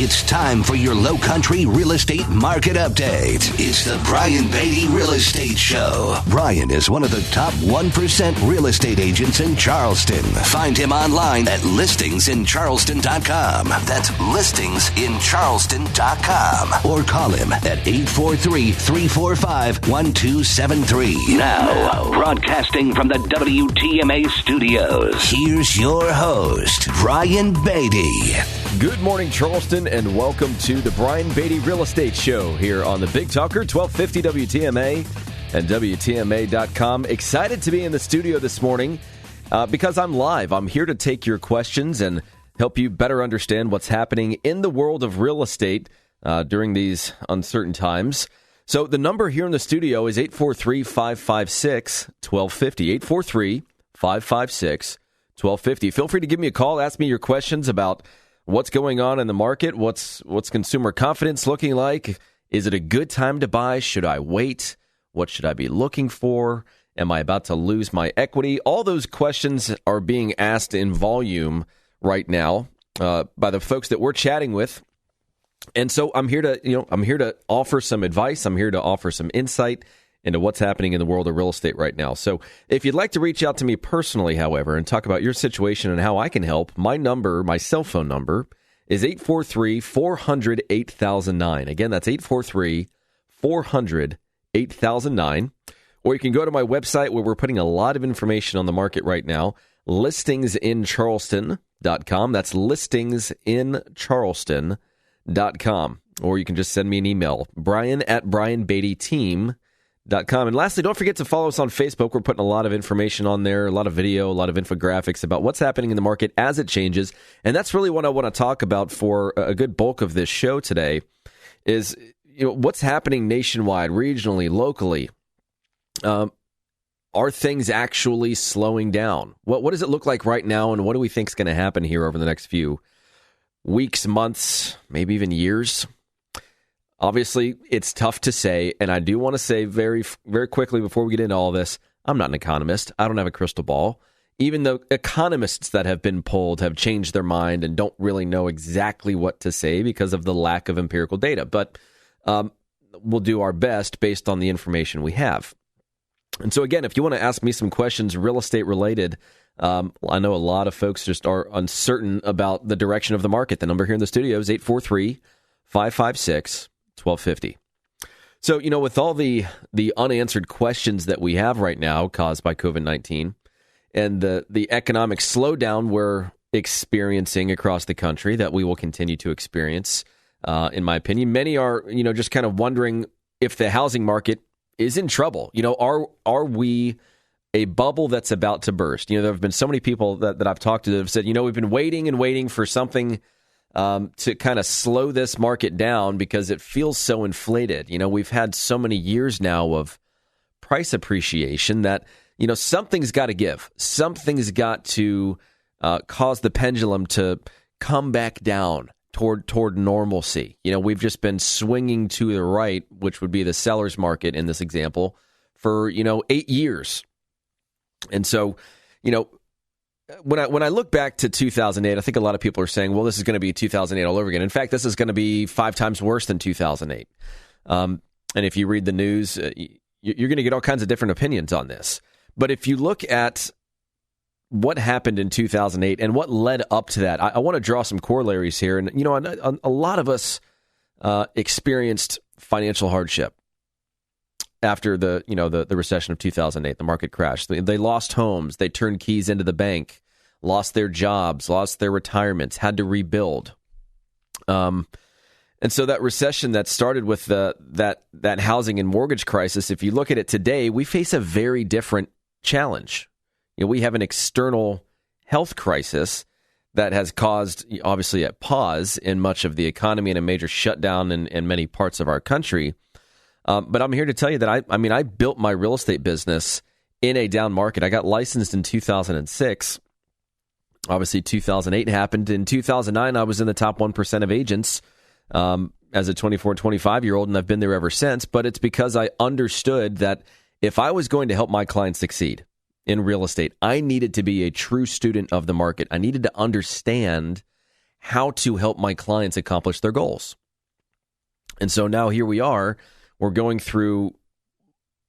It's time for your Low Country Real Estate Market Update. It's the Brian Beatty Real Estate Show. Brian is one of the top 1% real estate agents in Charleston. Find him online at listingsincharleston.com. That's listingsincharleston.com. Or call him at 843-345-1273. Now, broadcasting from the WTMA studios, here's your host, Brian Beatty. Good morning, Charleston, and welcome to the Brian Beatty Real Estate Show here on the Big Talker, 1250 WTMA and WTMA.com. Excited to be in the studio this morning because I'm live. I'm here to take your questions and help you better understand what's happening in the world of real estate during these uncertain times. So the number here in the studio is 843-556-1250, 843-556-1250. Feel free to give me a call. Ask me your questions about what's going on in the market? What's consumer confidence looking like? Is it a good time to buy? Should I wait? What should I be looking for? Am I about to lose my equity? All those questions are being asked in volume right now by the folks that we're chatting with. And so I'm here to offer some advice. I'm here to offer some insight into what's happening in the world of real estate right now. So if you'd like to reach out to me personally, however, and talk about your situation and how I can help, my cell phone number is 843-400-8009. Again, that's 843-400-8009. Or you can go to my website where we're putting a lot of information on the market right now, listingsincharleston.com. That's listingsincharleston.com. Or you can just send me an email, brian@brianbeattyteam.com. And lastly, don't forget to follow us on Facebook. We're putting a lot of information on there, a lot of video, a lot of infographics about what's happening in the market as it changes. And that's really what I want to talk about for a good bulk of this show today is what's happening nationwide, regionally, locally. Are things actually slowing down? What does it look like right now, and what do we think is going to happen here over the next few weeks, months, maybe even years? Obviously, it's tough to say, and I do want to say very, very quickly before we get into all this, I'm not an economist. I don't have a crystal ball. Even the economists that have been polled have changed their mind and don't really know exactly what to say because of the lack of empirical data. But we'll do our best based on the information we have. And so, again, if you want to ask me some questions real estate related, I know a lot of folks just are uncertain about the direction of the market. The number here in the studio is 843-556-1250. So, with all the unanswered questions that we have right now caused by COVID-19 and the economic slowdown we're experiencing across the country that we will continue to experience, in my opinion, many are, just kind of wondering if the housing market is in trouble. Are we a bubble that's about to burst? There have been so many people that I've talked to that have said, we've been waiting and waiting for something to kind of slow this market down because it feels so inflated. We've had so many years now of price appreciation that, something's got to give. Something's got to cause the pendulum to come back down toward normalcy. We've just been swinging to the right, which would be the seller's market in this example, for, 8 years. And so, when I look back to 2008, I think a lot of people are saying, well, this is going to be 2008 all over again. In fact, this is going to be 5 times worse than 2008. And if you read the news, you're going to get all kinds of different opinions on this. But if you look at what happened in 2008 and what led up to that, I want to draw some corollaries here. And, a lot of us experienced financial hardship after the recession of 2008, the market crashed. They lost homes, they turned keys into the bank, lost their jobs, lost their retirements, had to rebuild. And so that recession that started with that housing and mortgage crisis, if you look at it today, we face a very different challenge. We have an external health crisis that has caused, obviously, a pause in much of the economy and a major shutdown in many parts of our country. But I'm here to tell you that I built my real estate business in a down market. I got licensed in 2006. Obviously, 2008 happened. In 2009, I was in the top 1% of agents as a 24, 25-year-old, and I've been there ever since. But it's because I understood that if I was going to help my clients succeed in real estate, I needed to be a true student of the market. I needed to understand how to help my clients accomplish their goals. And so now here we are, we're going through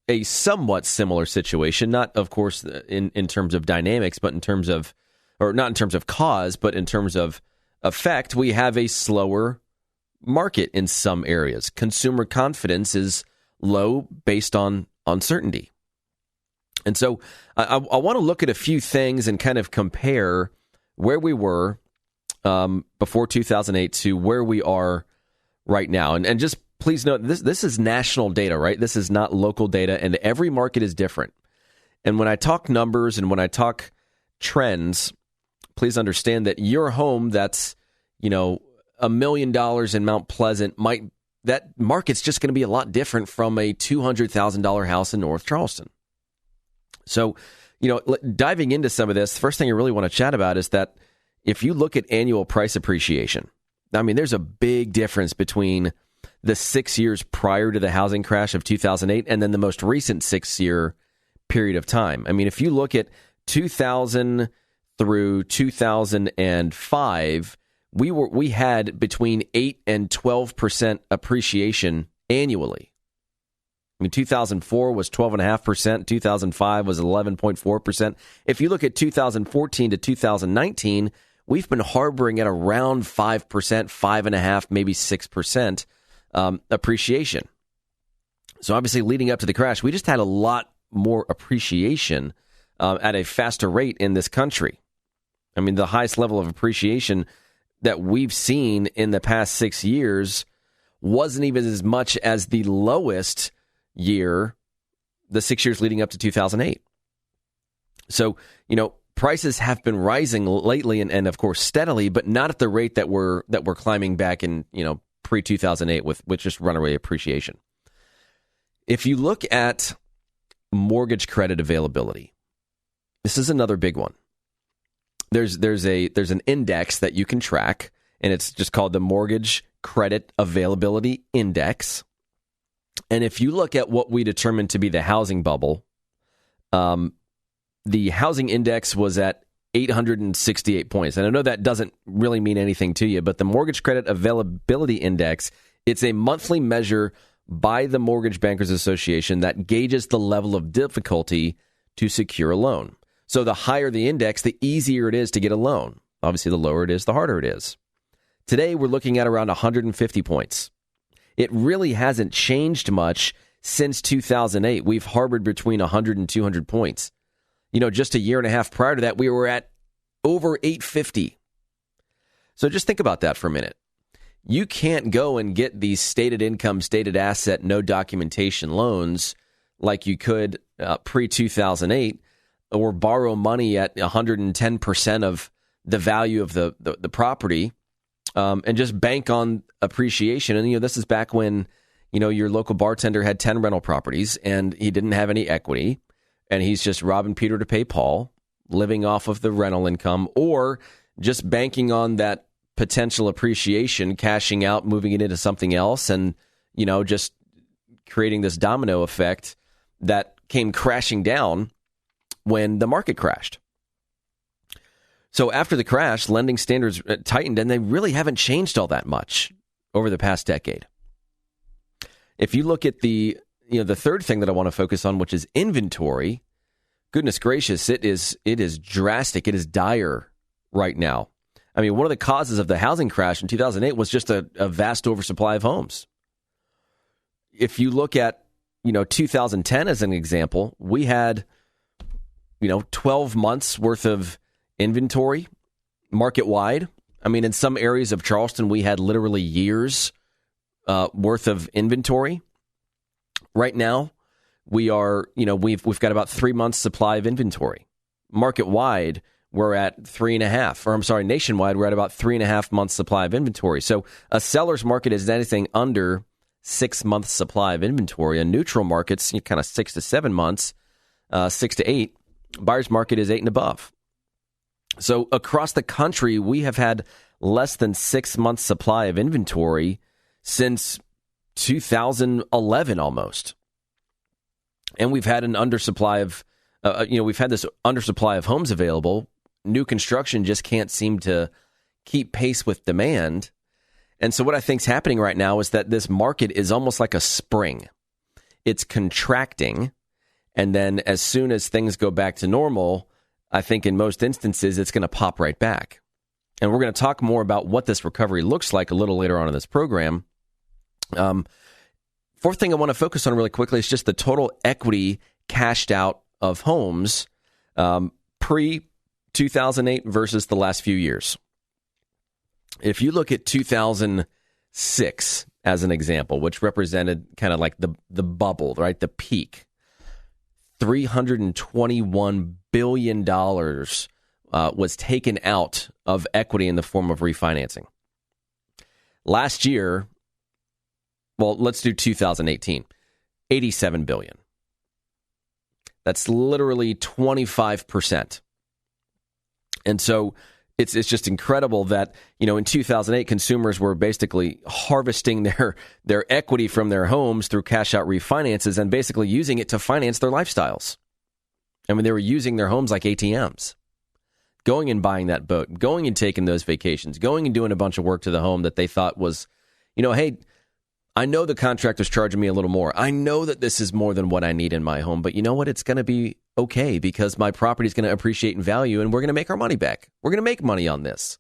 a somewhat similar situation, not of course in terms of dynamics, but in terms of, or not in terms of cause, but in terms of effect. We have a slower market in some areas. Consumer confidence is low based on uncertainty. And so I want to look at a few things and kind of compare where we were before 2008 to where we are right now. And just please note, this is national data, right? This is not local data, and every market is different. And when I talk numbers and when I talk trends, please understand that your home that's, $1 million in Mount Pleasant, that market's just going to be a lot different from a $200,000 house in North Charleston. So, diving into some of this, the first thing I really want to chat about is that if you look at annual price appreciation, I mean, there's a big difference between the 6 years prior to the housing crash of 2008 and then the most recent 6-year period of time. I mean, if you look at 2000 through 2005, we had between 8 and 12% appreciation annually. I mean, 2004 was 12.5%, 2005 was 11.4%. If you look at 2014 to 2019, we've been harboring at around 5%, 5.5%, maybe 6% appreciation. So obviously leading up to the crash, we just had a lot more appreciation at a faster rate in this country. I mean, the highest level of appreciation that we've seen in the past 6 years wasn't even as much as the lowest year, the 6 years leading up to 2008. So, prices have been rising lately and of course steadily, but not at the rate that we're climbing back in, pre-2008 with just runaway appreciation. If you look at mortgage credit availability, this is another big one. There's an index that you can track, and it's just called the Mortgage Credit Availability Index. And if you look at what we determined to be the housing bubble, the housing index was at 868 points. And I know that doesn't really mean anything to you, but the Mortgage Credit Availability Index, it's a monthly measure by the Mortgage Bankers Association that gauges the level of difficulty to secure a loan. So the higher the index, the easier it is to get a loan. Obviously, the lower it is, the harder it is. Today, we're looking at around 150 points. It really hasn't changed much since 2008. We've harbored between 100 and 200 points. Just a year and a half prior to that, we were at over 850. So just think about that for a minute. You can't go and get these stated income, stated asset, no documentation loans like you could pre-2008, or borrow money at 110% of the value of the property and just bank on appreciation. And, this is back when, your local bartender had 10 rental properties and he didn't have any equity. And he's just robbing Peter to pay Paul, living off of the rental income, or just banking on that potential appreciation, cashing out, moving it into something else, and, just creating this domino effect that came crashing down when the market crashed. So after the crash, lending standards tightened, and they really haven't changed all that much over the past decade. If you look at the third thing that I want to focus on, which is inventory, goodness gracious, it is drastic. It is dire right now. I mean, one of the causes of the housing crash in 2008 was just a vast oversupply of homes. If you look at, 2010 as an example, we had, 12 months worth of inventory market-wide. I mean, in some areas of Charleston, we had literally years worth of inventory. Right now, we are, we've got about 3 months supply of inventory. Market-wide, we're at 3.5, nationwide, we're at about 3.5 months supply of inventory. So a seller's market is anything under 6 months supply of inventory. A neutral market's kind of 6 to 7 months, 6 to 8. Buyer's market is 8 and above. So across the country, we have had less than 6 months supply of inventory since 2011 almost. And we've had an undersupply of, we've had this undersupply of homes available. New construction just can't seem to keep pace with demand. And so what I think is happening right now is that this market is almost like a spring. It's contracting, and then as soon as things go back to normal, I think in most instances it's going to pop right back. And we're going to talk more about what this recovery looks like a little later on in this program. Fourth thing I want to focus on really quickly is just the total equity cashed out of homes pre-2008 versus the last few years. If you look at 2006 as an example, which represented kind of like the bubble, right, the peak, $321 billion was taken out of equity in the form of refinancing. Last year, well, let's do 2018, $87 billion. That's literally 25%. And so it's just incredible that, in 2008, consumers were basically harvesting their equity from their homes through cash out refinances and basically using it to finance their lifestyles. I mean, they were using their homes like ATMs, going and buying that boat, going and taking those vacations, going and doing a bunch of work to the home that they thought was, hey, I know the contractor's charging me a little more. I know that this is more than what I need in my home, but you know what? It's going to be okay because my property is going to appreciate in value and we're going to make our money back. We're going to make money on this.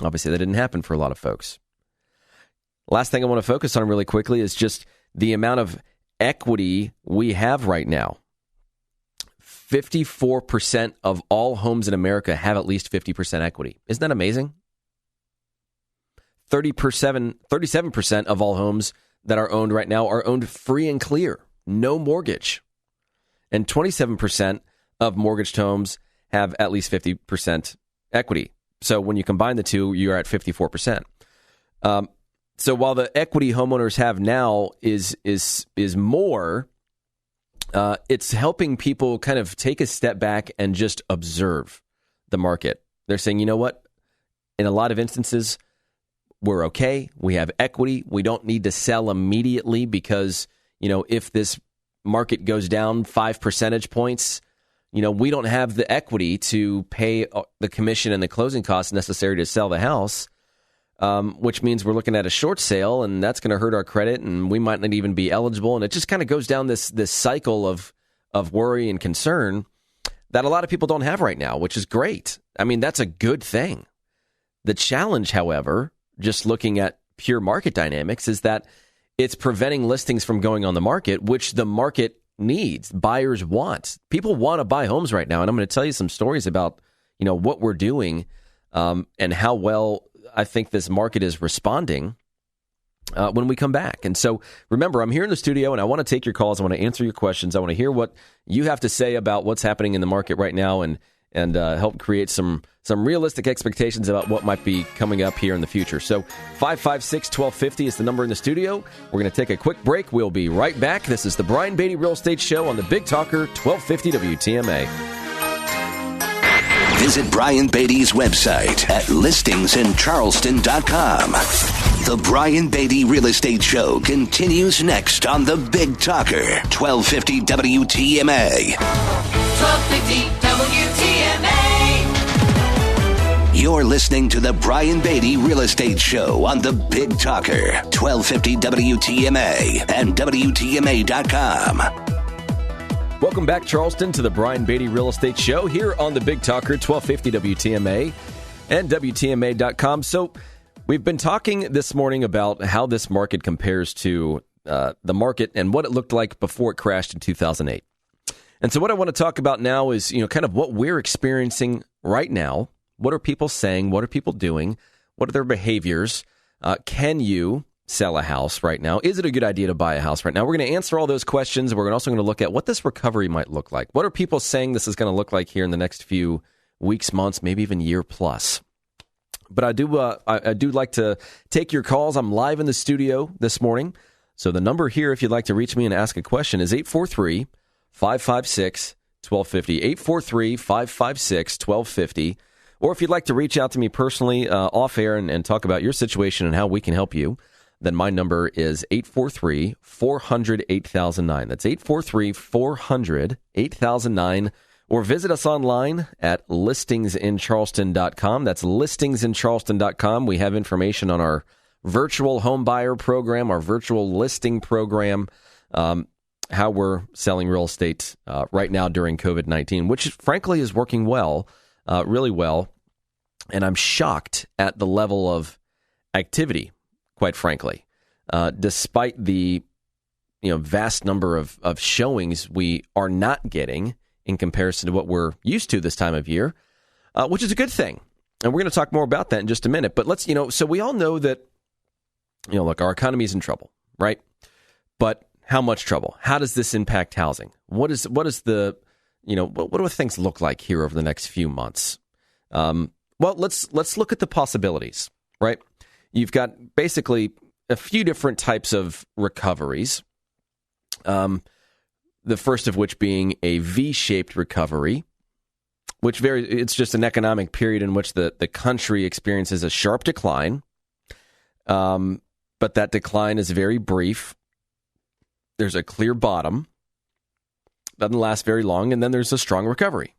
Obviously, that didn't happen for a lot of folks. Last thing I want to focus on really quickly is just the amount of equity we have right now. 54% of all homes in America have at least 50% equity. Isn't that amazing? 37% of all homes that are owned right now are owned free and clear, no mortgage. And 27% of mortgaged homes have at least 50% equity. So when you combine the two, you're at 54%. So while the equity homeowners have now is more, it's helping people kind of take a step back and just observe the market. They're saying, you know what? In a lot of instances, we're okay. We have equity. We don't need to sell immediately because, if this market goes down 5 percentage points, we don't have the equity to pay the commission and the closing costs necessary to sell the house, which means we're looking at a short sale, and that's going to hurt our credit, and we might not even be eligible. And it just kind of goes down this cycle of worry and concern that a lot of people don't have right now, which is great. I mean, that's a good thing. The challenge, however, just looking at pure market dynamics, is that it's preventing listings from going on the market, which the market needs. Buyers want. People want to buy homes right now. And I'm going to tell you some stories about, what we're doing and how well I think this market is responding when we come back. And so remember, I'm here in the studio and I want to take your calls. I want to answer your questions. I want to hear what you have to say about what's happening in the market right now and help create some realistic expectations about what might be coming up here in the future. So 556-1250 is the number in the studio. We're going to take a quick break. We'll be right back. This is the Brian Beatty Real Estate Show on the Big Talker 1250 WTMA. Visit Brian Beatty's website at listingsincharleston.com. The Brian Beatty Real Estate Show continues next on the Big Talker 1250 WTMA. 1250 WTMA. You're listening to the Brian Beatty Real Estate Show on the Big Talker 1250 WTMA and WTMA.com. Welcome back, Charleston, to the Brian Beatty Real Estate Show here on the Big Talker 1250 WTMA and WTMA.com. So we've been talking this morning about how this market compares to the market and what it looked like before it crashed in 2008. And so what I want to talk about now is, kind of what we're experiencing right now. What are people saying? What are people doing? What are their behaviors? Can you sell a house right now? Is it a good idea to buy a house right now? We're going to answer all those questions. We're also going to look at what this recovery might look like. What are people saying this is going to look like here in the next few weeks, months, maybe even year plus? But I do like to take your calls. I'm live in the studio this morning. So the number here, if you'd like to reach me and ask a question, is 843-556-1250. 843-556-1250. Or if you'd like to reach out to me personally off air and talk about your situation and how we can help you, then my number is 843-400-8009. That's 843-400-8009. or visit us online at listingsincharleston.com. That's listingsincharleston.com. We have information on our virtual home buyer program, our virtual listing program, how we're selling real estate right now during COVID-19, which frankly is working well, really well. And I'm shocked at the level of activity, quite frankly. Despite the vast number of showings we are not getting in comparison to what we're used to this time of year, which is a good thing. And we're going to talk more about that in just a minute. But let's, so we all know that, look, our economy is in trouble, right? But how much trouble? How does this impact housing? What is the, what do things look like here over the next few months? Well, let's look at the possibilities, right? You've got basically a few different types of recoveries. The first of which being a V-shaped recovery, it's just an economic period in which the country experiences a sharp decline. But that decline is very brief. There's a clear bottom, doesn't last very long, and then there's a strong recovery.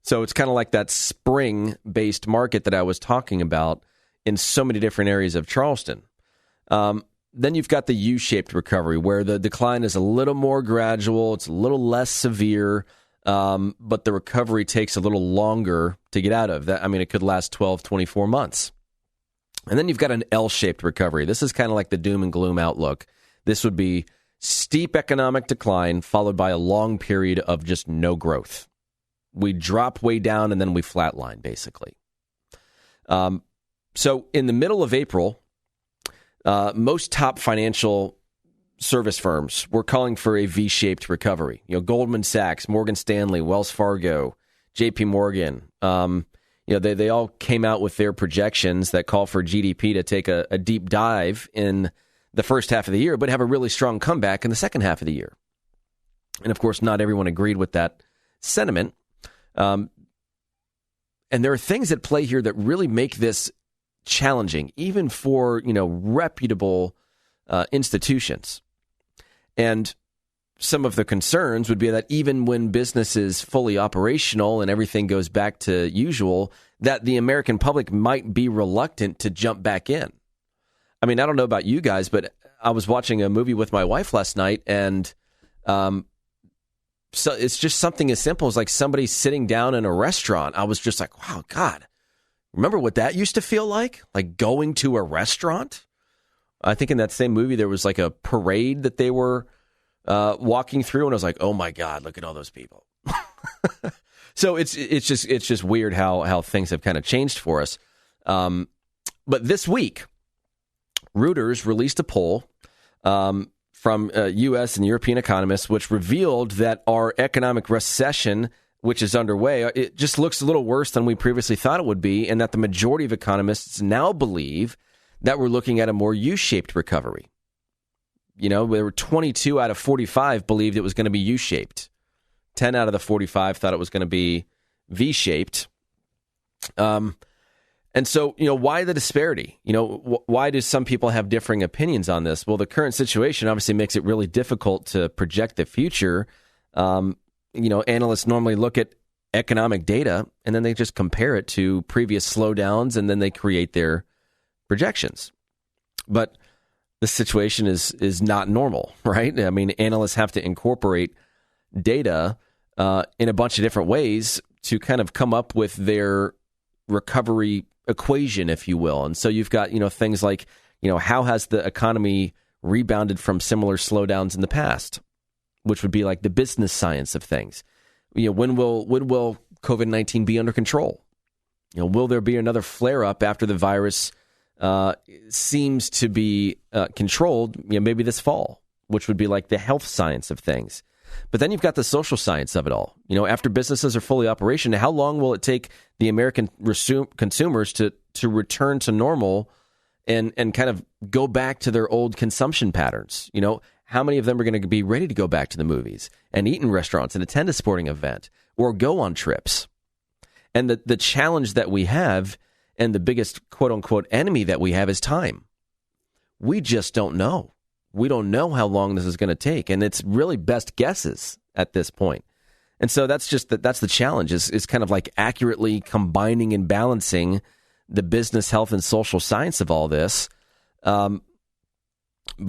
So it's kind of like that spring-based market that I was talking about in so many different areas of Charleston. Then you've got the U-shaped recovery, where the decline is a little more gradual, it's a little less severe, but the recovery takes a little longer to get out of. That, it could last 12, 24 months. And then you've got an L-shaped recovery. This is kind of like the doom and gloom outlook. This would be steep economic decline followed by a long period of just no growth. We drop way down and then we flatline, basically. So in the middle of April, most top financial service firms were calling for a V-shaped recovery. Goldman Sachs, Morgan Stanley, Wells Fargo, JP Morgan, they all came out with their projections that call for GDP to take a deep dive in the first half of the year, but have a really strong comeback in the second half of the year. And of course, not everyone agreed with that sentiment. And there are things at play here that really make this challenging, even for, reputable institutions. And some of the concerns would be that even when business is fully operational and everything goes back to usual, that the American public might be reluctant to jump back in. I don't know about you guys, but I was watching a movie with my wife last night, and so it's just something as simple as like somebody sitting down in a restaurant. I was just like, wow, God, remember what that used to feel like going to a restaurant? I think in that same movie, there was like a parade that they were walking through, and I was like, oh my God, look at all those people. So it's just weird how things have kind of changed for us. But this week, Reuters released a poll from U.S. and European economists, which revealed that our economic recession, which is underway, it just looks a little worse than we previously thought it would be, and that the majority of economists now believe that we're looking at a more U-shaped recovery. There were 22 out of 45 believed it was going to be U-shaped. 10 out of the 45 thought it was going to be V-shaped. And so, why the disparity? Why do some people have differing opinions on this? Well, the current situation obviously makes it really difficult to project the future. Analysts normally look at economic data and then they just compare it to previous slowdowns and then they create their projections. But the situation is not normal, right? Analysts have to incorporate data in a bunch of different ways to kind of come up with their recovery equation, if you will. And so you've got, things like, how has the economy rebounded from similar slowdowns in the past, which would be like the business science of things. When will COVID-19 be under control? Will there be another flare-up after the virus seems to be controlled, maybe this fall, which would be like the health science of things. But then you've got the social science of it all. After businesses are fully operational, how long will it take the American consumers to return to normal and kind of go back to their old consumption patterns? How many of them are going to be ready to go back to the movies and eat in restaurants and attend a sporting event or go on trips? And the challenge that we have and the biggest quote-unquote enemy that we have is time. We just don't know. We don't know how long this is going to take, and it's really best guesses at this point. And so that's the challenge is kind of like accurately combining and balancing the business, health, and social science of all this. But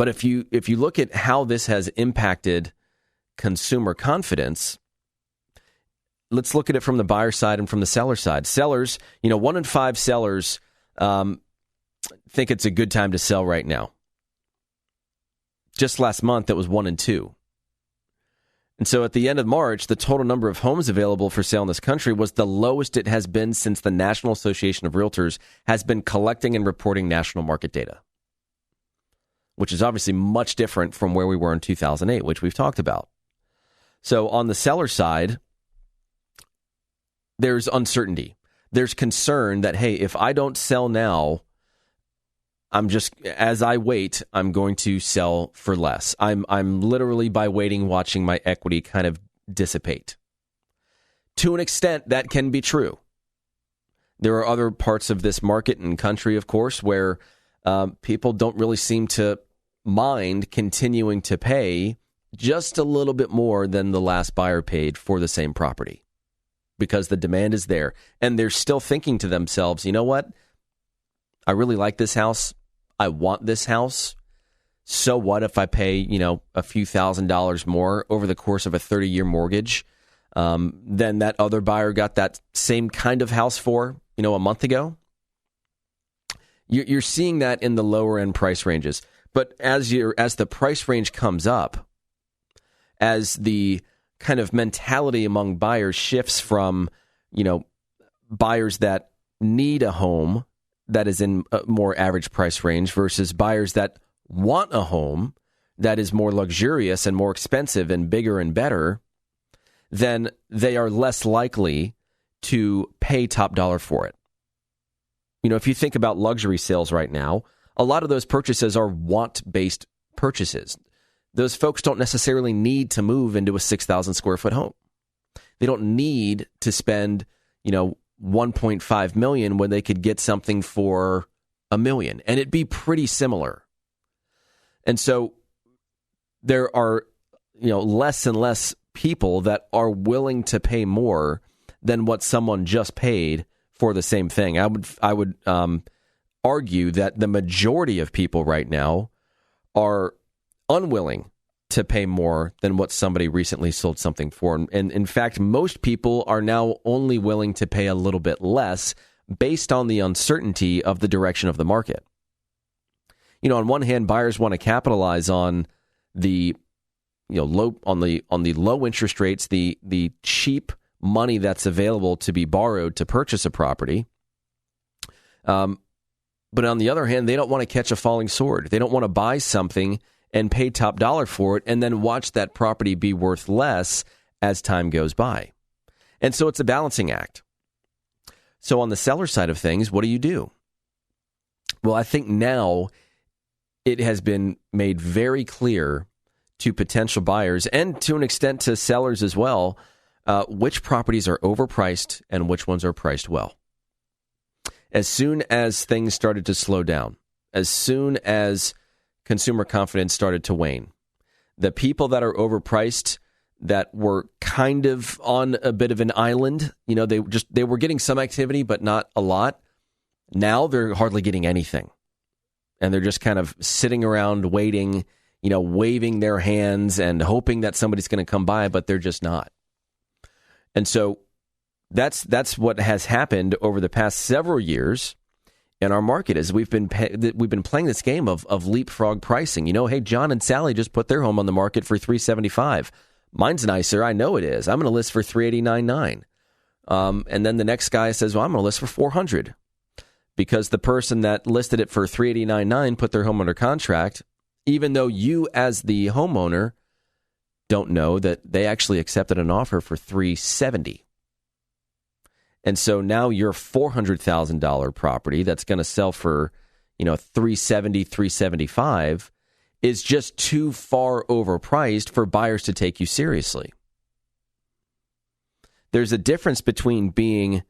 if you look at how this has impacted consumer confidence, let's look at it from the buyer side and from the seller side. Sellers, 1 in 5 sellers think it's a good time to sell right now. Just last month, it was 1 in 2. And so at the end of March, the total number of homes available for sale in this country was the lowest it has been since the National Association of Realtors has been collecting and reporting national market data, which is obviously much different from where we were in 2008, which we've talked about. So on the seller side, there's uncertainty. There's concern that, hey, if I don't sell now, as I wait, I'm going to sell for less. I'm literally, by waiting, watching my equity kind of dissipate. To an extent, that can be true. There are other parts of this market and country, of course, where people don't really seem to mind continuing to pay just a little bit more than the last buyer paid for the same property, because the demand is there. And they're still thinking to themselves, you know what? I really like this house. I want this house. So what if I pay, a few $1,000s more over the course of a 30-year mortgage than that other buyer got that same kind of house for, a month ago? You're seeing that in the lower end price ranges. But as the price range comes up, as the kind of mentality among buyers shifts from, buyers that need a home that is in a more average price range versus buyers that want a home that is more luxurious and more expensive and bigger and better, then they are less likely to pay top dollar for it. If you think about luxury sales right now, a lot of those purchases are want-based purchases. Those folks don't necessarily need to move into a 6,000 square foot home. They don't need to spend, $1.5 million when they could get something for $1 million, and it'd be pretty similar. And so there are, less and less people that are willing to pay more than what someone just paid for the same thing. I would argue that the majority of people right now are unwilling to pay more than what somebody recently sold something for. And in fact, most people are now only willing to pay a little bit less based on the uncertainty of the direction of the market. On one hand, buyers want to capitalize on the low interest rates, the cheap money that's available to be borrowed to purchase a property. But on the other hand, they don't want to catch a falling sword. They don't want to buy something and pay top dollar for it and then watch that property be worth less as time goes by. And so it's a balancing act. So on the seller side of things, what do? Well, I think now it has been made very clear to potential buyers and to an extent to sellers as well, which properties are overpriced and which ones are priced well. As soon as things started to slow down, as soon as consumer confidence started to wane, the people that are overpriced, that were kind of on a bit of an island, they were getting some activity, but not a lot. Now they're hardly getting anything. And they're just kind of sitting around waiting, waving their hands and hoping that somebody's going to come by, but they're just not. And so that's what has happened over the past several years in our market, is we've been playing this game of leapfrog pricing. Hey, John and Sally just put their home on the market for $375. Mine's nicer, I know it is. I'm going to list for $389.9. And then the next guy says, well, I'm going to list for $400, because the person that listed it for $389.9 put their home under contract, even though you as the homeowner don't know that they actually accepted an offer for $370. And so now your $400,000 property that's going to sell for, $370, $375 is just too far overpriced for buyers to take you seriously. There's a difference between being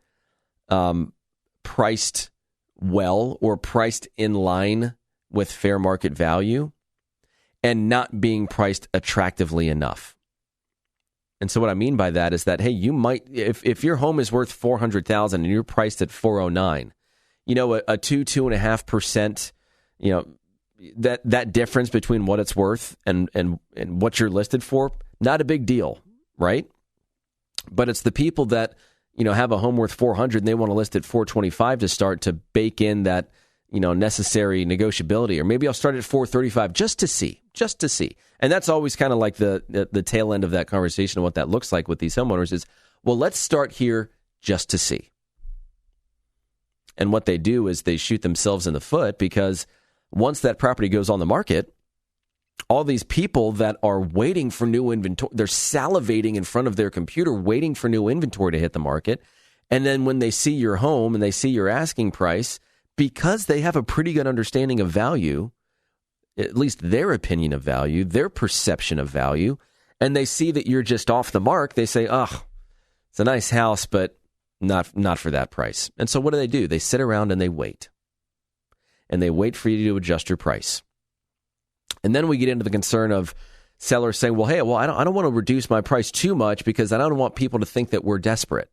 priced well or priced in line with fair market value and not being priced attractively enough. And so what I mean by that is that, hey, you might, if your home is worth $400,000 and you're priced at $409,000, a 2.5%, that difference between what it's worth and what you're listed for, not a big deal, right? But it's the people that, have a home worth $400,000 and they want to list at $425,000 to start to bake in that, necessary negotiability. Or maybe I'll start at $435,000 just to see. And that's always kind of like the tail end of that conversation of what that looks like with these homeowners is, well, let's start here just to see. And what they do is they shoot themselves in the foot, because once that property goes on the market, all these people that are waiting for new inventory, they're salivating in front of their computer, waiting for new inventory to hit the market. And then when they see your home and they see your asking price, because they have a pretty good understanding of value, at least their opinion of value, their perception of value, and they see that you're just off the mark, they say, oh, it's a nice house, but not for that price. And so what do? They sit around and they wait. And they wait for you to adjust your price. And then we get into the concern of sellers saying, well, I don't want to reduce my price too much because I don't want people to think that we're desperate.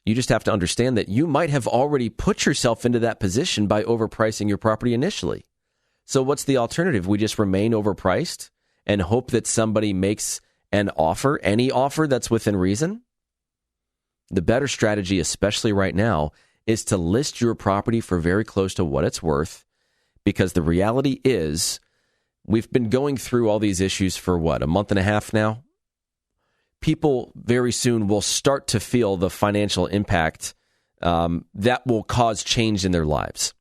You just have to understand that you might have already put yourself into that position by overpricing your property initially. So what's the alternative? We just remain overpriced and hope that somebody makes an offer, any offer that's within reason? The better strategy, especially right now, is to list your property for very close to what it's worth, because the reality is we've been going through all these issues for a month and a half now? People very soon will start to feel the financial impact that will cause change in their lives.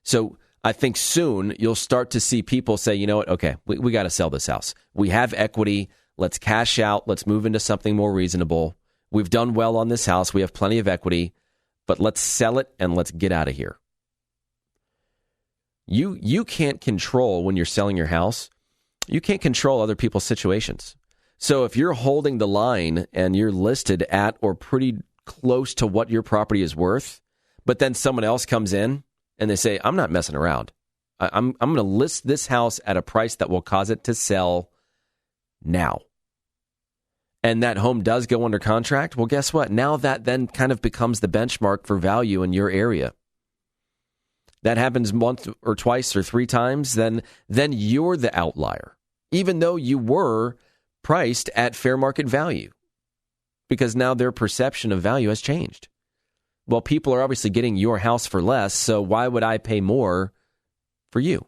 So I think soon you'll start to see people say, you know what, okay, we got to sell this house. We have equity. Let's cash out. Let's move into something more reasonable. We've done well on this house. We have plenty of equity, but let's sell it and let's get out of here. You can't control when you're selling your house. You can't control other people's situations. So if you're holding the line and you're listed at or pretty close to what your property is worth, but then someone else comes in and they say, I'm not messing around. I'm going to list this house at a price that will cause it to sell now. And that home does go under contract. Well, guess what? Now that then kind of becomes the benchmark for value in your area. That happens once or twice or three times, then you're the outlier, even though you were priced at fair market value, because now their perception of value has changed. Well, people are obviously getting your house for less, so why would I pay more for you?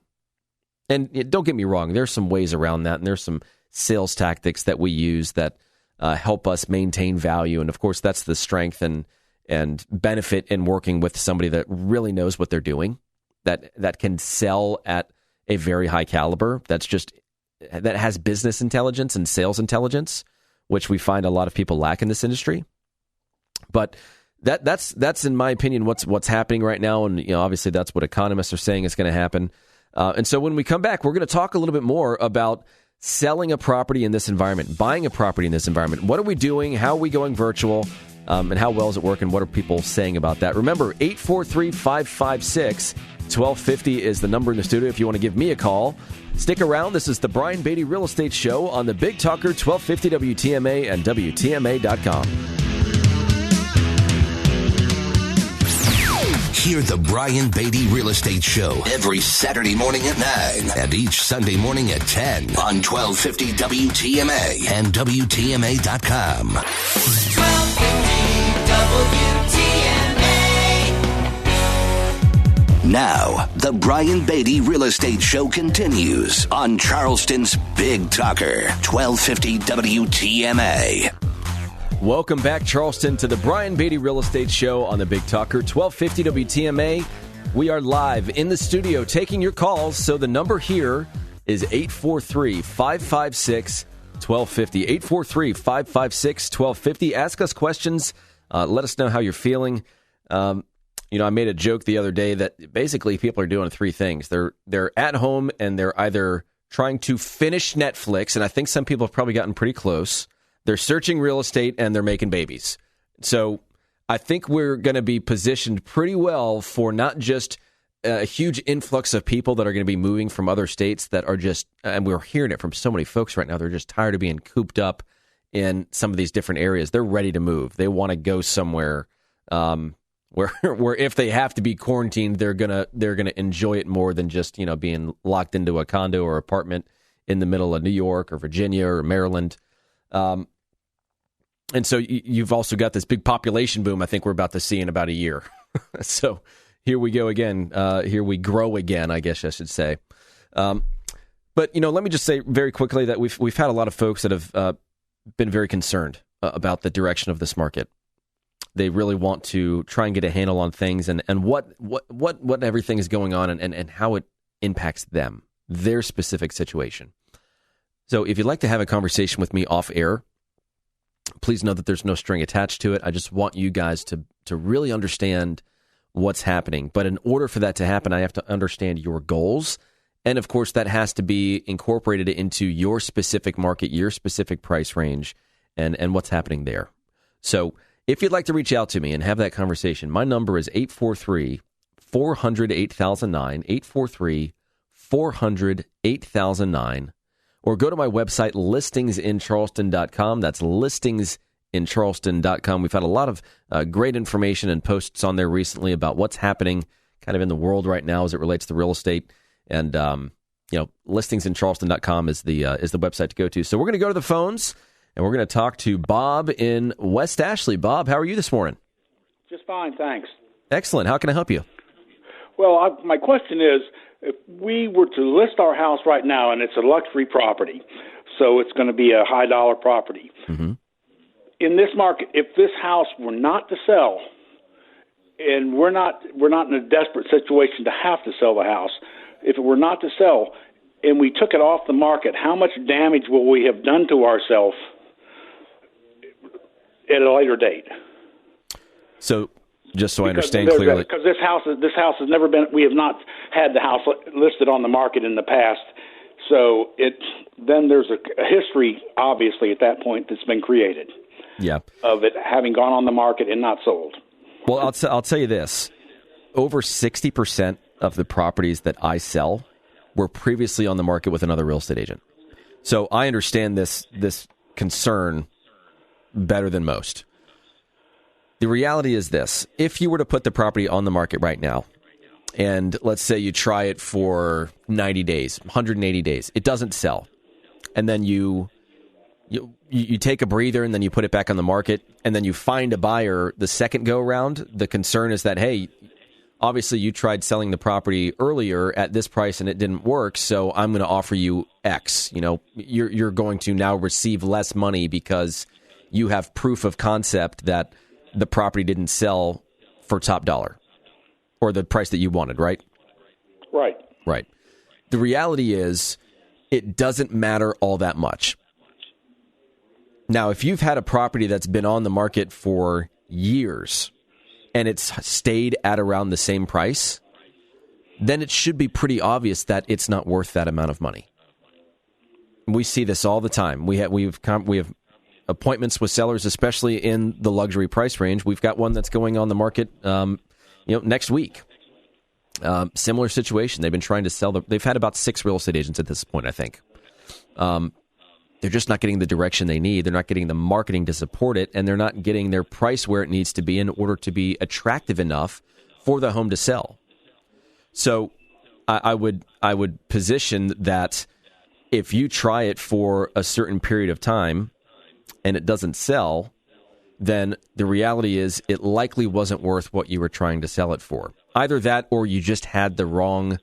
And don't get me wrong, there's some ways around that, and there's some sales tactics that we use that help us maintain value. And of course, that's the strength and benefit in working with somebody that really knows what they're doing, that can sell at a very high caliber, that has business intelligence and sales intelligence, which we find a lot of people lack in this industry. But that's in my opinion what's happening right now, and obviously that's what economists are saying is going to happen. And so when we come back, we're going to talk a little bit more about selling a property in this environment, buying a property in this environment. What are we doing? How are we going virtual? And how well is it working? What are people saying about that? Remember, 843-556-1250 is the number in the studio if you want to give me a call. Stick around. This is the Brian Beatty Real Estate Show on the Big Talker 1250 WTMA and WTMA.com. Hear the Brian Beatty Real Estate Show every Saturday morning at 9 and each Sunday morning at 10 on 1250 WTMA and WTMA.com. 1250 WTMA. Now, the Brian Beatty Real Estate Show continues on Charleston's Big Talker, 1250 WTMA. Welcome back, Charleston, to the Brian Beatty Real Estate Show on the Big Talker, 1250 WTMA. We are live in the studio taking your calls, so the number here is 843-556-1250. 843-556-1250. Ask us questions. Let us know how you're feeling. I made a joke the other day that basically people are doing three things. They're at home and they're either trying to finish Netflix, and I think some people have probably gotten pretty close. They're searching real estate, and they're making babies. So I think we're going to be positioned pretty well for not just a huge influx of people that are going to be moving from other states that are just, and we're hearing it from so many folks right now, they're just tired of being cooped up in some of these different areas. They're ready to move. They want to go somewhere where if they have to be quarantined, they're gonna enjoy it more than just being locked into a condo or apartment in the middle of New York or Virginia or Maryland. And so you've also got this big population boom I think we're about to see in about a year. So here we go again. Here we grow again, I guess I should say. But let me just say very quickly that we've had a lot of folks that have been very concerned about the direction of this market. They really want to try and get a handle on things and what everything is going on and how it impacts them, their specific situation. So if you'd like to have a conversation with me off air, please know that there's no string attached to it. I just want you guys to really understand what's happening. But in order for that to happen, I have to understand your goals. And of course, that has to be incorporated into your specific market, your specific price range, and what's happening there. So if you'd like to reach out to me and have that conversation, my number is 843-400-8009, 843-400-8009, or go to my website, listingsincharleston.com. That's listingsincharleston.com. We've had a lot of great information and posts on there recently about what's happening kind of in the world right now as it relates to real estate. And, listingsincharleston.com is the website to go to. So we're going to go to the phones, and we're going to talk to Bob in West Ashley. Bob, how are you this morning? Just fine, thanks. Excellent. How can I help you? Well, my question is, if we were to list our house right now, and it's a luxury property, so it's going to be a high-dollar property. Mm-hmm. In this market, if this house were not to sell, and we're not in a desperate situation to have to sell the house, if it were not to sell, and we took it off the market, how much damage will we have done to ourselves at a later date? So, just so I understand clearly, because this house has never been. We have not had the house listed on the market in the past, so then there's a history, obviously, at that point that's been created. Yeah, of it having gone on the market and not sold. Well, I'll tell you this: over 60% of the properties that I sell were previously on the market with another real estate agent. So I understand this concern better than most. The reality is this: if you were to put the property on the market right now, and let's say you try it for 90 days, 180 days, it doesn't sell, and then you take a breather and then you put it back on the market, and then you find a buyer the second go around, the concern is that, hey, obviously you tried selling the property earlier at this price and it didn't work, so I'm going to offer you X. You're going to now receive less money because you have proof of concept that the property didn't sell for top dollar or the price that you wanted, right? Right. Right. The reality is it doesn't matter all that much. Now, if you've had a property that's been on the market for years and it's stayed at around the same price, then it should be pretty obvious that it's not worth that amount of money. We see this all the time. We have appointments with sellers, especially in the luxury price range. We've got one that's going on the market, next week. Similar situation. They've been trying to sell. They've had about 6 real estate agents at this point, I think. They're just not getting the direction they need. They're not getting the marketing to support it, and they're not getting their price where it needs to be in order to be attractive enough for the home to sell. So I would position that if you try it for a certain period of time and it doesn't sell, then the reality is it likely wasn't worth what you were trying to sell it for. Either that or you just had the wrong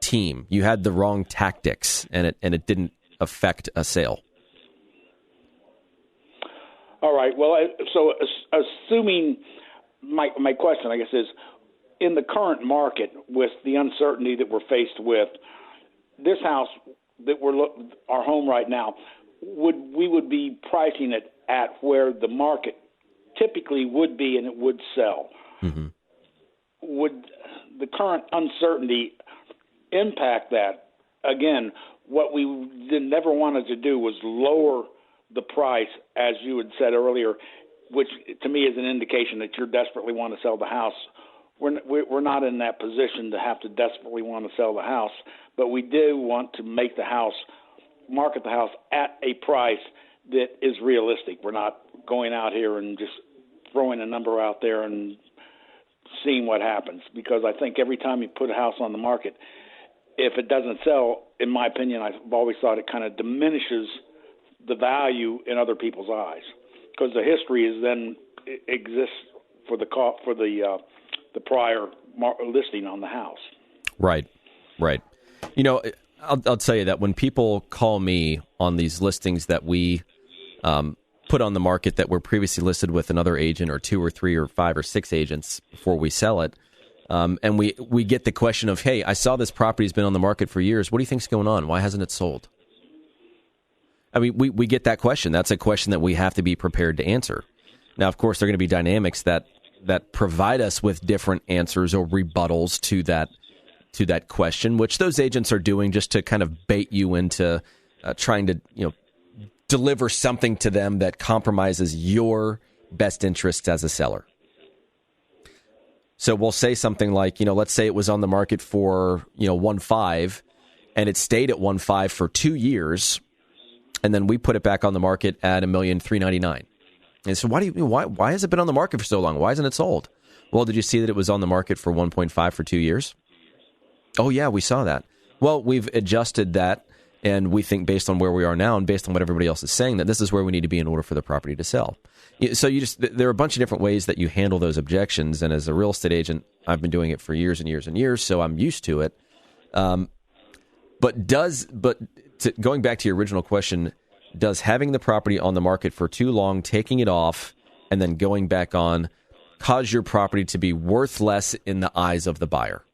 team. You had the wrong tactics, and it didn't affect a sale. All right. Well, so assuming my question, I guess, is in the current market with the uncertainty that we're faced with, this house that our home right now, we would be pricing it at where the market typically would be, and it would sell. Mm-hmm. Would the current uncertainty impact that? Again, what we never wanted to do was lower the price, as you had said earlier, which to me is an indication that you desperately want to sell the house we're not in that position to have to desperately want to sell the house, but we do want to make the house, market the house at a price that is realistic. We're not going out here and just throwing a number out there and seeing what happens, because I think every time you put a house on the market, if it doesn't sell, in my opinion, I've always thought it kind of diminishes the value in other people's eyes, because the history is then exists for the prior listing on the house. Right. You know, I'll tell you that when people call me on these listings that we put on the market that were previously listed with another agent or 2 or 3 or 5 or 6 agents before we sell it, and we get the question of, hey, I saw this property's been on the market for years. What do you think's going on? Why hasn't it sold? I mean, we get that question. That's a question that we have to be prepared to answer. Now, of course, there are going to be dynamics that provide us with different answers or rebuttals to that question, which those agents are doing just to kind of bait you into trying to, deliver something to them that compromises your best interests as a seller. So we'll say something like, let's say it was on the market for, 1.5 and it stayed at 1.5 for 2 years, and then we put it back on the market at $1,399,000. And so why has it been on the market for so long? Why isn't it sold? Well, did you see that it was on the market for 1.5 for 2 years? Oh yeah, we saw that. Well, we've adjusted that, and we think based on where we are now and based on what everybody else is saying, that this is where we need to be in order for the property to sell. So there are a bunch of different ways that you handle those objections. And as a real estate agent, I've been doing it for years and years and years, so I'm used to it. But going back to your original question, does having the property on the market for too long, taking it off, and then going back on, cause your property to be worth less in the eyes of the buyer?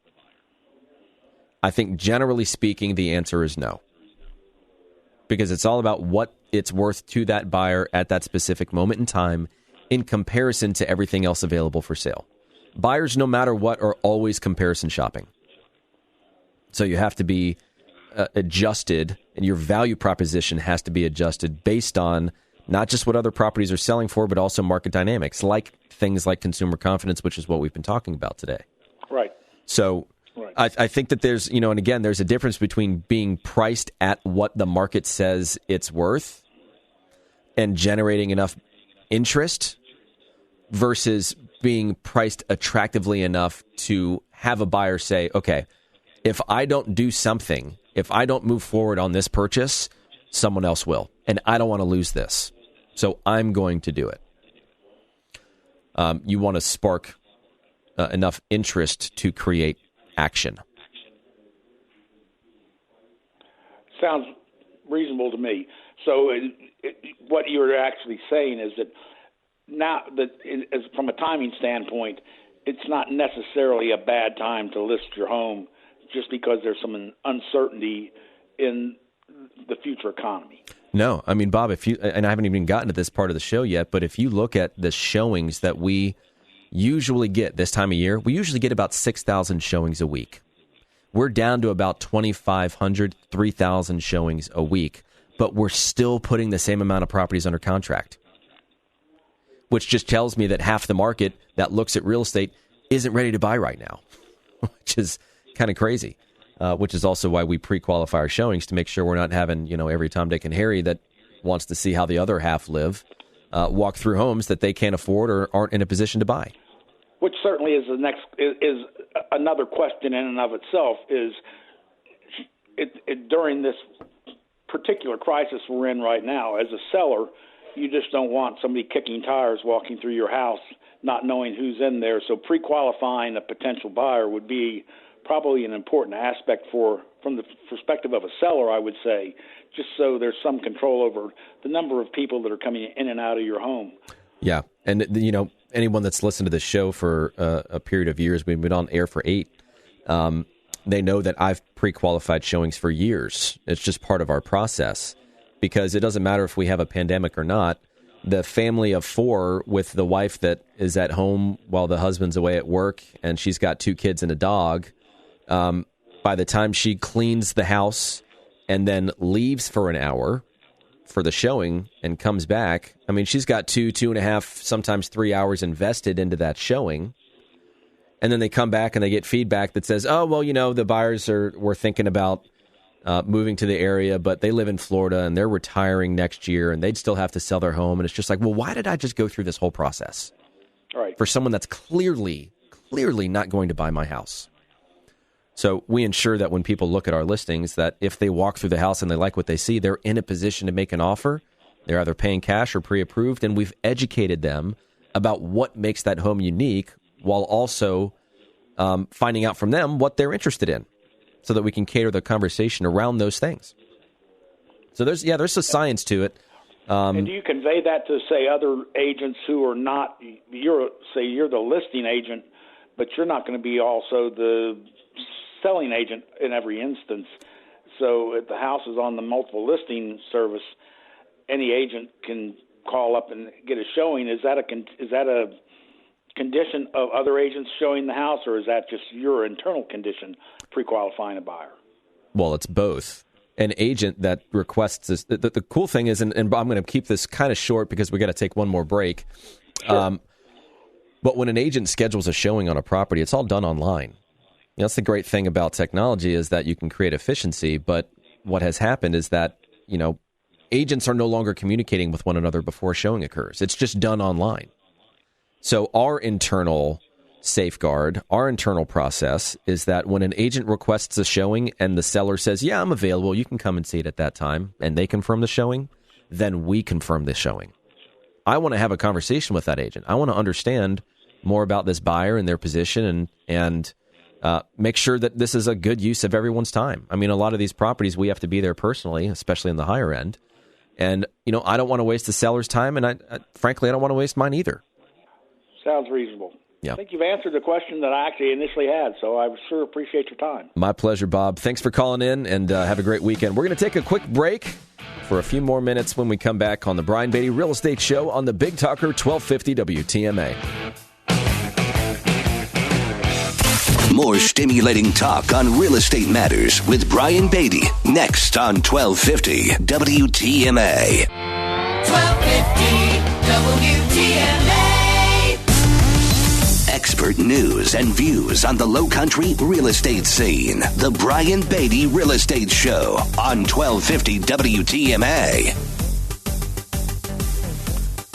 I think generally speaking, the answer is no. Because it's all about what it's worth to that buyer at that specific moment in time in comparison to everything else available for sale. Buyers, no matter what, are always comparison shopping. So you have to be adjusted, and your value proposition has to be adjusted based on not just what other properties are selling for, but also market dynamics, like things like consumer confidence, which is what we've been talking about today. Right. So I think that there's, and again, there's a difference between being priced at what the market says it's worth and generating enough interest versus being priced attractively enough to have a buyer say, okay, if I don't do something, if I don't move forward on this purchase, someone else will. And I don't want to lose this. So I'm going to do it. You want to spark enough interest to create action. Sounds reasonable to me. So what you're actually saying is that now that from a timing standpoint, it's not necessarily a bad time to list your home just because there's some uncertainty in the future economy. No, I mean, Bob, and I haven't even gotten to this part of the show yet, but if you look at the showings that we usually get this time of year, we usually get about 6,000 showings a week. We're down to about 2,500, 3,000 showings a week, but we're still putting the same amount of properties under contract, which just tells me that half the market that looks at real estate isn't ready to buy right now, which is kind of crazy, which is also why we pre-qualify our showings to make sure we're not having, every Tom, Dick, and Harry that wants to see how the other half live, walk through homes that they can't afford or aren't in a position to buy. Which certainly is is another question in and of itself. Is during this particular crisis we're in right now, as a seller, you just don't want somebody kicking tires walking through your house, not knowing who's in there. So pre-qualifying a potential buyer would be probably an important aspect from the perspective of a seller, I would say, just so there's some control over the number of people that are coming in and out of your home. Yeah. And, anyone that's listened to this show for a period of years, we've been on air for 8, they know that I've pre-qualified showings for years. It's just part of our process because it doesn't matter if we have a pandemic or not. The family of 4 with the wife that is at home while the husband's away at work and she's got 2 kids and a dog, by the time she cleans the house and then leaves for an hour for the showing and comes back, I mean, she's got 2.5, sometimes 3 hours invested into that showing. and then they come back and they get feedback that says, oh, well, the buyers were thinking about moving to the area, but they live in Florida and they're retiring next year and they'd still have to sell their home. And it's just like, well, why did I just go through this whole process for someone that's clearly not going to buy my house? So we ensure that when people look at our listings, that if they walk through the house and they like what they see, they're in a position to make an offer. They're either paying cash or pre-approved, and we've educated them about what makes that home unique while also finding out from them what they're interested in, so that we can cater the conversation around those things. So there's a science to it. And do you convey that to, say, other agents who are not, you're the listing agent, but you're not going to be also the selling agent in every instance. So if the house is on the multiple listing service, any agent can call up and get a showing. Is that a condition of other agents showing the house, or is that just your internal condition pre-qualifying a buyer? Well, it's both. An agent that requests this, the cool thing is, and I'm going to keep this kind of short because we got to take one more break. Sure. But when an agent schedules a showing on a property, it's all done online. That's the great thing about technology, is that you can create efficiency. But what has happened is that, agents are no longer communicating with one another before a showing occurs. It's just done online. So our internal safeguard, our internal process is that when an agent requests a showing and the seller says, yeah, I'm available, you can come and see it at that time, and they confirm the showing, then we confirm the showing. I want to have a conversation with that agent. I want to understand more about this buyer and their position and make sure that this is a good use of everyone's time. I mean, a lot of these properties, we have to be there personally, especially in the higher end. And, I don't want to waste the seller's time, and frankly, I don't want to waste mine either. Sounds reasonable. Yeah. I think you've answered the question that I actually initially had, so I sure appreciate your time. My pleasure, Bob. Thanks for calling in, and have a great weekend. We're going to take a quick break for a few more minutes when we come back on the Brian Beatty Real Estate Show on the Big Talker 1250 WTMA. More stimulating talk on real estate matters with Brian Beatty next on 1250 WTMA. 1250 WTMA. Expert news and views on the Low Country real estate scene. The Brian Beatty Real Estate Show on 1250 WTMA.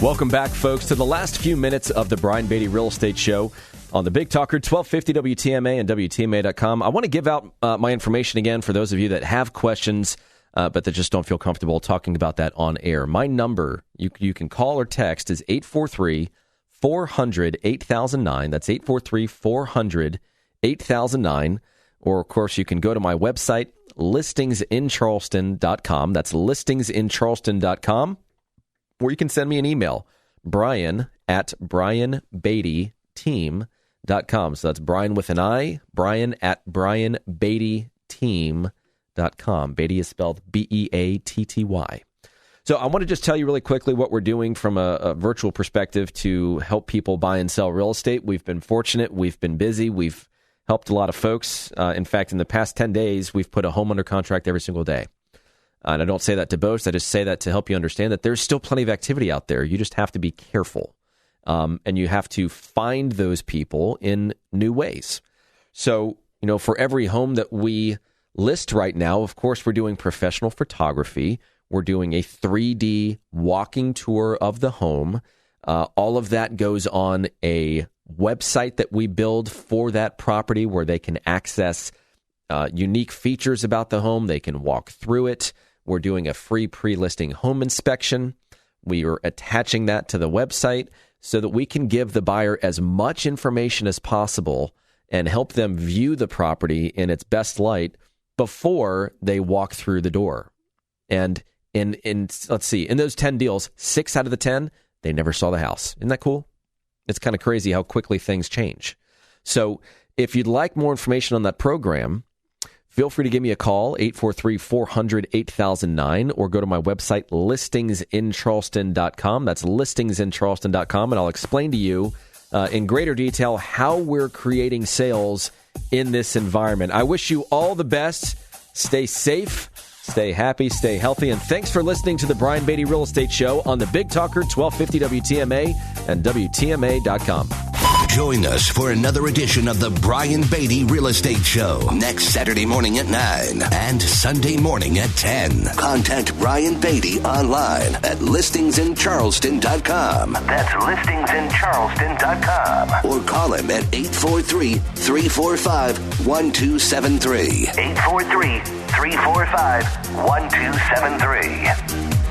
Welcome back, folks, to the last few minutes of the Brian Beatty Real Estate Show on the Big Talker 1250 WTMA and WTMA.com. I want to give out my information again for those of you that have questions, but that just don't feel comfortable talking about that on air. My number, you can call or text, is 843-400-8009. That's 843-400-8009. Or, of course, you can go to my website, listingsincharleston.com. That's listingsincharleston.com. Or you can send me an email, brian@brianbeattyteam.com. So that's Brian with an I, brian@brianbeattyteam.com. Beatty is spelled Beatty. So I want to just tell you really quickly what we're doing from a virtual perspective to help people buy and sell real estate. We've been fortunate. We've been busy. We've helped a lot of folks. In fact, in the past 10 days, we've put a home under contract every single day. And I don't say that to boast. I just say that to help you understand that there's still plenty of activity out there. You just have to be careful. And you have to find those people in new ways. So, for every home that we list right now, of course, we're doing professional photography. We're doing a 3D walking tour of the home. All of that goes on a website that we build for that property where they can access unique features about the home. They can walk through it. We're doing a free pre-listing home inspection. We are attaching that to the website so that we can give the buyer as much information as possible and help them view the property in its best light before they walk through the door. And in let's see, in those 10 deals, 6 out of the 10, they never saw the house. Isn't that cool? It's kind of crazy how quickly things change. So if you'd like more information on that program, feel free to give me a call, 843-400-8009, or go to my website, listingsincharleston.com. That's listingsincharleston.com, and I'll explain to you in greater detail how we're creating sales in this environment. I wish you all the best. Stay safe, stay happy, stay healthy, and thanks for listening to the Brian Beatty Real Estate Show on the Big Talker 1250 WTMA and WTMA.com. Join us for another edition of the Brian Beatty Real Estate Show next Saturday morning at 9 and Sunday morning at 10. Contact Brian Beatty online at listingsincharleston.com. That's listingsincharleston.com. Or call him at 843-345-1273. 843-345-1273.